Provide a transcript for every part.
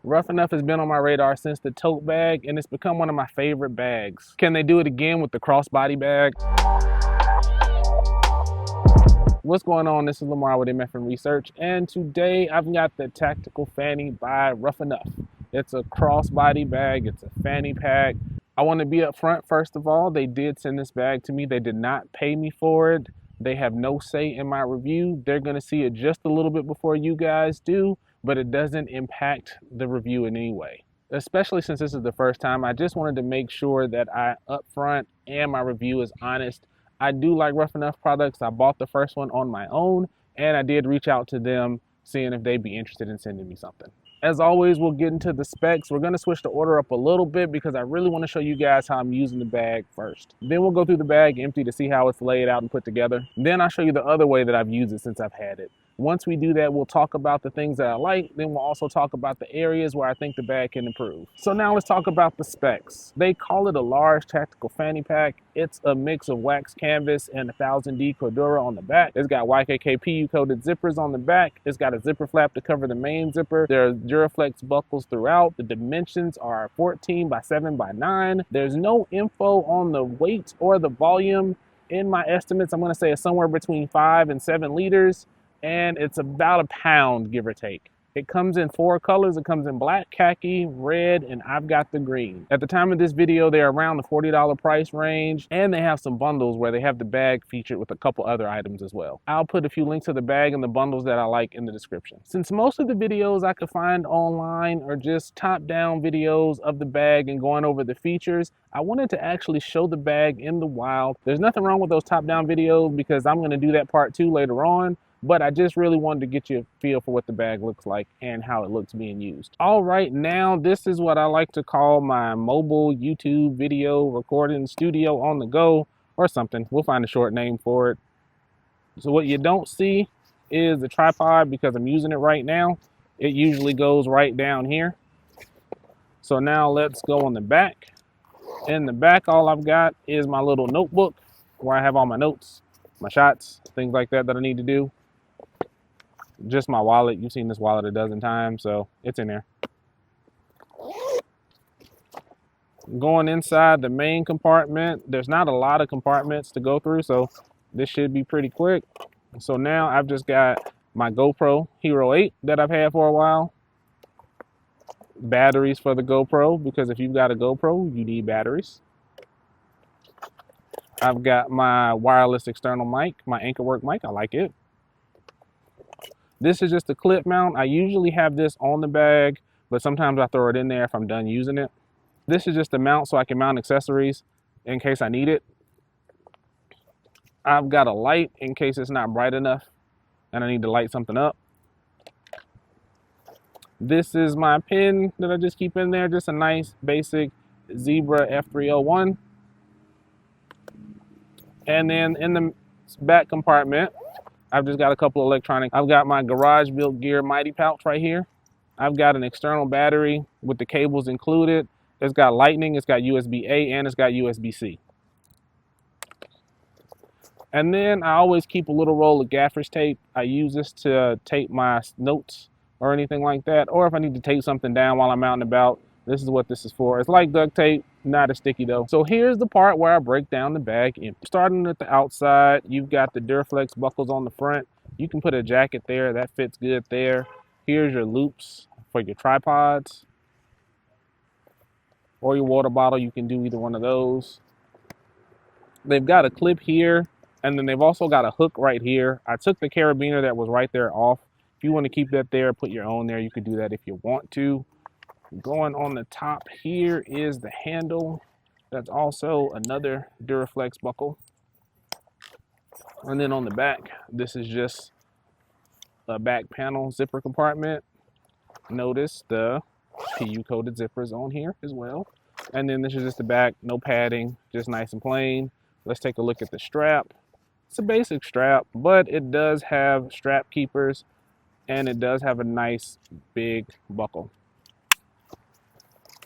Rough Enough has been on my radar since the tote bag, and it's become one of my favorite bags. Can they do it again with the crossbody bag? What's going on? This is Lamar with MF Research, and today I've got the Tactical Fanny by Rough Enough. It's a crossbody bag, it's a fanny pack. I want to be up front, first of all, they did send this bag to me. They did not pay me for it. They have no say in my review. They're going to see it just a little bit before you guys do, but it doesn't impact the review in any way. Especially since this is the first time, I just wanted to make sure that I up front and my review is honest. I do like Rough Enough products. I bought the first one on my own, and I did reach out to them seeing if they'd be interested in sending me something. As always, we'll get into the specs. We're going to switch the order up a little bit because I really want to show you guys how I'm using the bag first. Then we'll go through the bag empty to see how it's laid out and put together. Then I'll show you the other way that I've used it since I've had it. Once we do that, we'll talk about the things that I like. Then we'll also talk about the areas where I think the bag can improve. So now let's talk about the specs. They call it a large tactical fanny pack. It's a mix of wax canvas and 1000D Cordura on the back. It's got YKK PU coated zippers on the back. It's got a zipper flap to cover the main zipper. There are Duraflex buckles throughout. The dimensions are 14 by 7 by 9. There's no info on the weight or the volume. In my estimates, I'm going to say it's somewhere between 5 and 7 liters. And it's about a pound, give or take. It comes in 4 colors. It comes in black, khaki, red, and I've got the green. At the time of this video, they're around the $40 price range, and they have some bundles where they have the bag featured with a couple other items as well. I'll put a few links to the bag and the bundles that I like in the description. Since most of the videos I could find online are just top-down videos of the bag and going over the features, I wanted to actually show the bag in the wild. There's nothing wrong with those top-down videos because I'm going to do that part 2 later on. But I just really wanted to get you a feel for what the bag looks like and how it looks being used. All right, now this is what I like to call my mobile YouTube video recording studio on the go or something. We'll find a short name for it. So what you don't see is the tripod because I'm using it right now. It usually goes right down here. So now let's go on the back. In the back, all I've got is my little notebook where I have all my notes, my shots, things like that I need to do. Just my wallet. You've seen this wallet a dozen times, so it's in there. Going inside the main compartment, there's not a lot of compartments to go through, so this should be pretty quick. So now I've just got my GoPro Hero 8 that I've had for a while. Batteries for the GoPro, because if you've got a GoPro, you need batteries. I've got my wireless external mic, my Anchorwork mic. I like it. This is just a clip mount. I usually have this on the bag, but sometimes I throw it in there if I'm done using it. This is just a mount so I can mount accessories in case I need it. I've got a light in case it's not bright enough and I need to light something up. This is my pen that I just keep in there, just a nice basic Zebra F301. And then in the back compartment, I've just got a couple of electronics. I've got my garage built gear mighty pouch right here. I've got an external battery with the cables included. It's got lightning, it's got USB-A, and it's got USB-C. And then I always keep a little roll of gaffer's tape. I use this to tape my notes or anything like that. Or if I need to tape something down while I'm out and about, this is what this is for. It's like duct tape, not as sticky though. So here's the part where I break down the bag empty. Starting at the outside, you've got the Duraflex buckles on the front. You can put a jacket there, that fits good there. Here's your loops for your tripods or your water bottle. You can do either one of those. They've got a clip here, and then they've also got a hook right here. I took the carabiner that was right there off. If you want to keep that there, put your own there. You could do that if you want to. Going on the top here is the handle. That's also another Duraflex buckle. And then on the back, this is just a back panel zipper compartment. Notice the PU coated zippers on here as well. And then this is just the back, no padding, just nice and plain. Let's take a look at the strap. It's a basic strap, but it does have strap keepers and it does have a nice big buckle.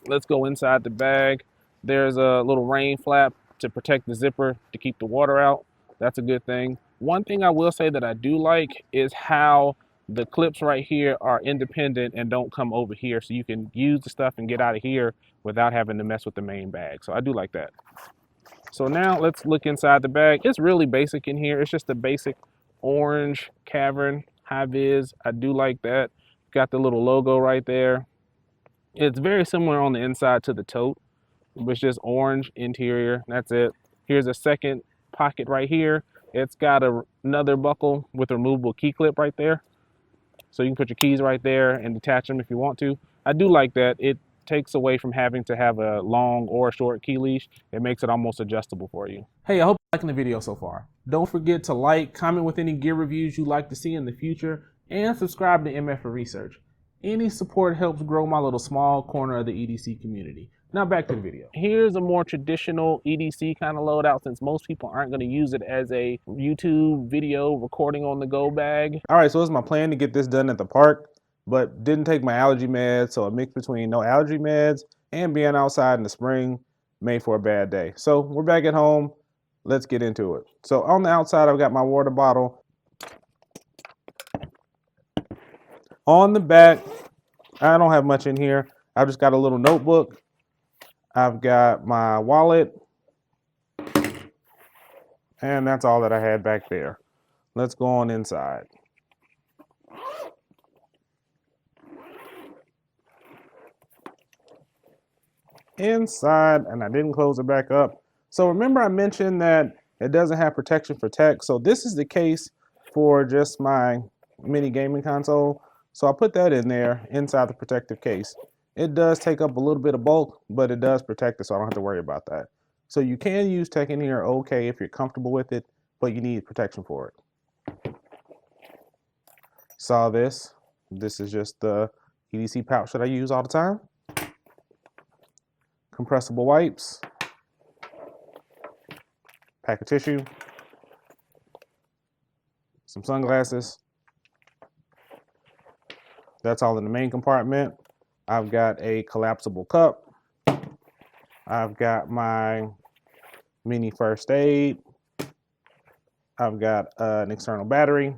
Let's go inside the bag. There's a little rain flap to protect the zipper to keep the water out. That's a good thing. One thing I will say that I do like is how the clips right here are independent and don't come over here, so you can use the stuff and get out of here without having to mess with the main bag. So I do like that. So now let's look inside the bag. It's really basic in here. It's just a basic orange cavern high vis. I do like that. Got the little logo right there. It's very similar on the inside to the tote. It's just orange interior. That's it. Here's a second pocket right here. It's got another buckle with a removable key clip right there. So you can put your keys right there and detach them if you want to. I do like that. It takes away from having to have a long or a short key leash. It makes it almost adjustable for you. Hey, I hope you're liking the video so far. Don't forget to like, comment with any gear reviews you'd like to see in the future, and subscribe to MF for Research. Any support helps grow my little small corner of the EDC community. Now back to the video. Here's a more traditional EDC kind of loadout, since most people aren't going to use it as a YouTube video recording on the go bag. All right, so it's my plan to get this done at the park, but didn't take my allergy meds, so a mix between no allergy meds and being outside in the spring made for a bad day. So we're back at home. Let's get into it. So on the outside, I've got my water bottle. On the back, I don't have much in here. I've just got a little notebook. I've got my wallet. And that's all that I had back there. Let's go on inside. Inside, and I didn't close it back up. So remember I mentioned that it doesn't have protection for tech. So this is the case for just my mini gaming console. So I put that in there inside the protective case. It does take up a little bit of bulk, but it does protect it, so I don't have to worry about that. So you can use tech in here, okay, if you're comfortable with it, but you need protection for it. Saw this. This is just the EDC pouch that I use all the time. Compressible wipes. Pack of tissue. Some sunglasses. That's all in the main compartment. I've got a collapsible cup. I've got my mini first aid. I've got an external battery.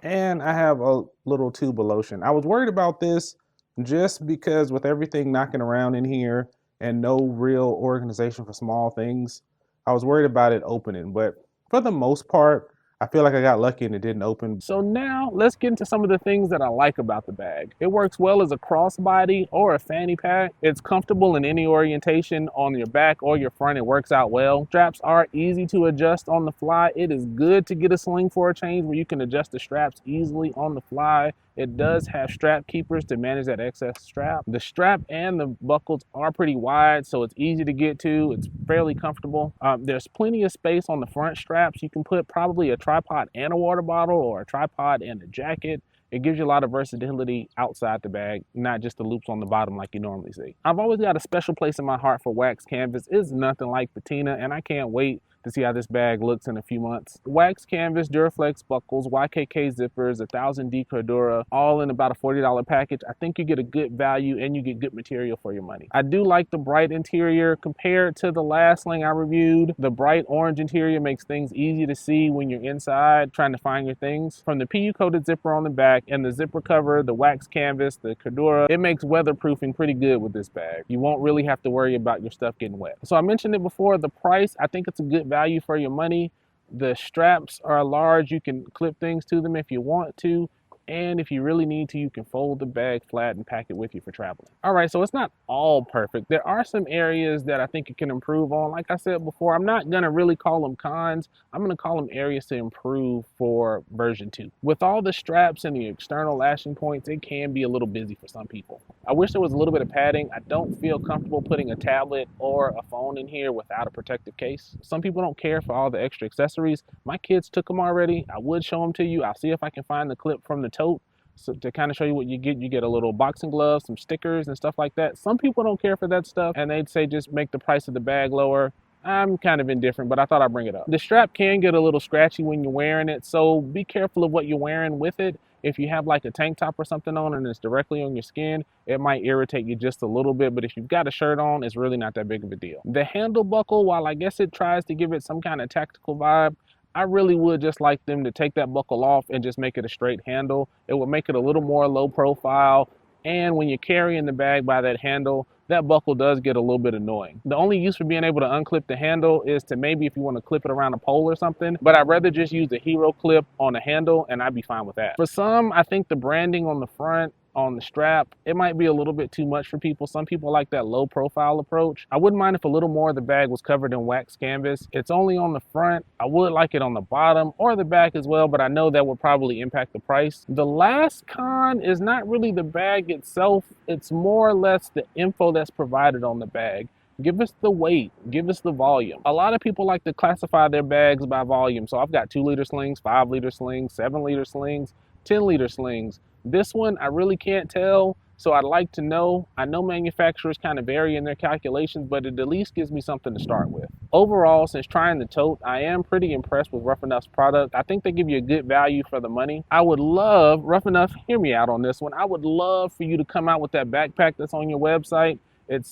And I have a little tube of lotion. I was worried about this just because with everything knocking around in here and no real organization for small things, I was worried about it opening. But for the most part, I feel like I got lucky and it didn't open. So now let's get into some of the things that I like about the bag. It works well as a crossbody or a fanny pack. It's comfortable in any orientation on your back or your front. It works out well. Straps are easy to adjust on the fly. It is good to get a sling for a change where you can adjust the straps easily on the fly. It does have strap keepers to manage that excess strap. The strap and the buckles are pretty wide, so it's easy to get to. It's fairly comfortable. There's plenty of space on the front straps. You can put probably a tripod and a water bottle, or a tripod and a jacket. It gives you a lot of versatility outside the bag, not just the loops on the bottom like you normally see. I've always got a special place in my heart for wax canvas. It's nothing like patina, and I can't wait to see how this bag looks in a few months. Wax canvas, Duraflex buckles, YKK zippers, 1000D Cordura, all in about a $40 package. I think you get a good value and you get good material for your money. I do like the bright interior compared to the last sling I reviewed. The bright orange interior makes things easy to see when you're inside trying to find your things. From the PU coated zipper on the back and the zipper cover, the wax canvas, the Cordura, it makes weatherproofing pretty good with this bag. You won't really have to worry about your stuff getting wet. So I mentioned it before, the price, I think it's a good value for your money. The straps are large. You can clip things to them if you want to. And if you really need to, you can fold the bag flat and pack it with you for traveling. All right, so it's not all perfect. There are some areas that I think it can improve on. Like I said before, I'm not gonna really call them cons. I'm gonna call them areas to improve for version 2. With all the straps and the external lashing points, it can be a little busy for some people. I wish there was a little bit of padding. I don't feel comfortable putting a tablet or a phone in here without a protective case. Some people don't care for all the extra accessories. My kids took them already. I would show them to you. I'll see if I can find the clip from the tote. So to kind of show you what you get a little boxing glove, some stickers and stuff like that. Some people don't care for that stuff and they'd say just make the price of the bag lower. I'm kind of indifferent, but I thought I'd bring it up. The strap can get a little scratchy when you're wearing it, so be careful of what you're wearing with it. If you have like a tank top or something on and it's directly on your skin, it might irritate you just a little bit, but if you've got a shirt on, it's really not that big of a deal. The handle buckle, while I guess it tries to give it some kind of tactical vibe, I really would just like them to take that buckle off and just make it a straight handle. It would make it a little more low profile. And when you're carrying the bag by that handle, that buckle does get a little bit annoying. The only use for being able to unclip the handle is to maybe if you want to clip it around a pole or something, but I'd rather just use the hero clip on the handle and I'd be fine with that. For some, I think the branding on the front, on the strap, it might be a little bit too much for people. Some people like that low profile approach. I wouldn't mind if a little more of the bag was covered in wax canvas. It's only on the front. I would like it on the bottom or the back as well, but I know that would probably impact the price. The last con is not really the bag itself. It's more or less the info that's provided on the bag. Give us the weight, give us the volume. A lot of people like to classify their bags by volume. So I've got 2-liter slings, 5-liter slings, 7-liter slings, 10-liter slings. This one, I really can't tell, so I'd like to know. I know manufacturers kind of vary in their calculations, but it at least gives me something to start with. Overall, since trying the tote, I am pretty impressed with Rough Enough's product. I think they give you a good value for the money. I would love, Rough Enough, hear me out on this one. I would love for you to come out with that backpack that's on your website.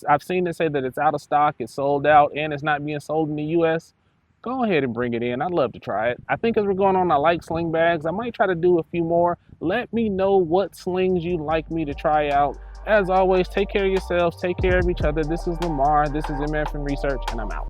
I've seen it say that it's out of stock, it's sold out, and it's not being sold in the US. Go ahead and bring it in. I'd love to try it. I think as we're going on, I like sling bags. I might try to do a few more. Let me know what slings you'd like me to try out. As always, take care of yourselves, take care of each other. This is Lamar, this is MF and Research, and I'm out.